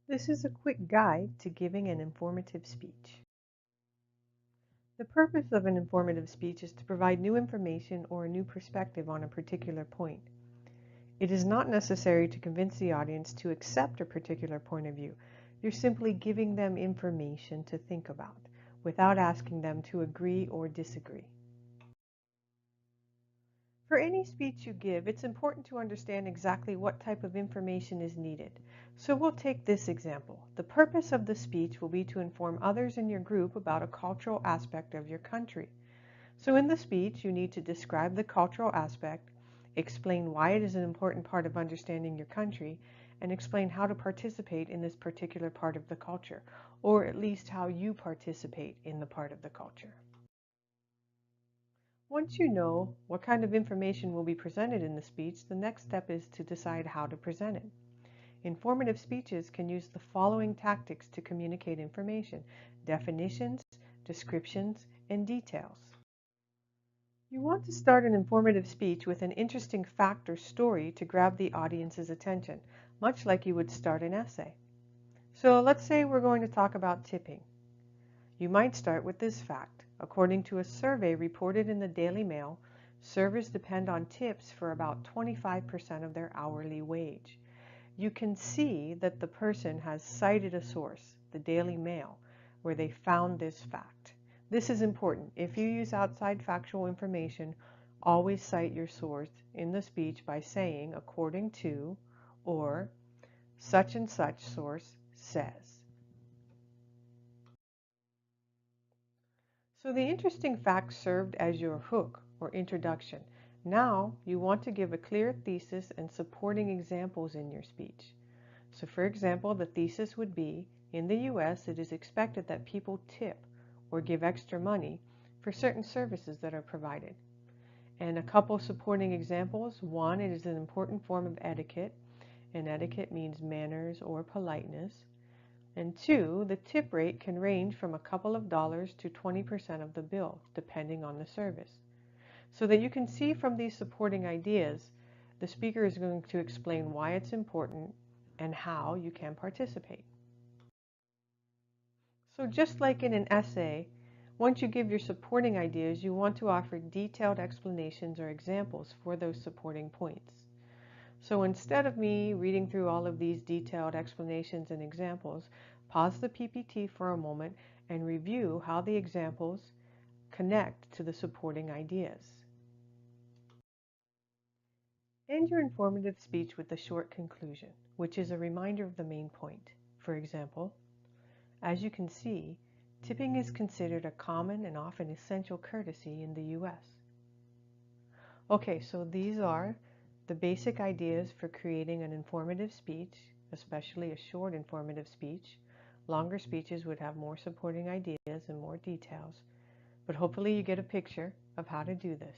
This is a quick guide to giving an informative speech. The purpose of an informative speech is to provide new information or a new perspective on a particular point. It is not necessary to convince the audience to accept a particular point of view. You're simply giving them information to think about, without asking them to agree or disagree. For any speech you give, it's important to understand exactly what type of information is needed. So we'll take this example. The purpose of the speech will be to inform others in your group about a cultural aspect of your country. So in the speech, you need to describe the cultural aspect, explain why it is an important part of understanding your country, and explain how to participate in this particular part of the culture, or at least how you participate in the part of the culture. Once you know what kind of information will be presented in the speech, the next step is to decide how to present it. Informative speeches can use the following tactics to communicate information: definitions, descriptions, and details. You want to start an informative speech with an interesting fact or story to grab the audience's attention, much like you would start an essay. So let's say we're going to talk about tipping. You might start with this fact. According to a survey reported in the Daily Mail, servers depend on tips for about 25% of their hourly wage. You can see that the person has cited a source, the Daily Mail, where they found this fact. This is important. If you use outside factual information, always cite your source in the speech by saying according to or such and such source says. So the interesting fact served as your hook or introduction. Now you want to give a clear thesis and supporting examples in your speech. So for example, the thesis would be, in the US, it is expected that people tip or give extra money for certain services that are provided. And a couple supporting examples. One, it is an important form of etiquette, and etiquette means manners or politeness. And two, the tip rate can range from a couple of dollars to 20% of the bill, depending on the service. So that you can see from these supporting ideas, the speaker is going to explain why it's important and how you can participate. So just like in an essay, once you give your supporting ideas, you want to offer detailed explanations or examples for those supporting points. So instead of me reading through all of these detailed explanations and examples, pause the PPT for a moment and review how the examples connect to the supporting ideas. End your informative speech with a short conclusion, which is a reminder of the main point. For example, as you can see, tipping is considered a common and often essential courtesy in the US. Okay, so these are the basic ideas for creating an informative speech, especially a short informative speech. Longer speeches would have more supporting ideas and more details, but hopefully you get a picture of how to do this.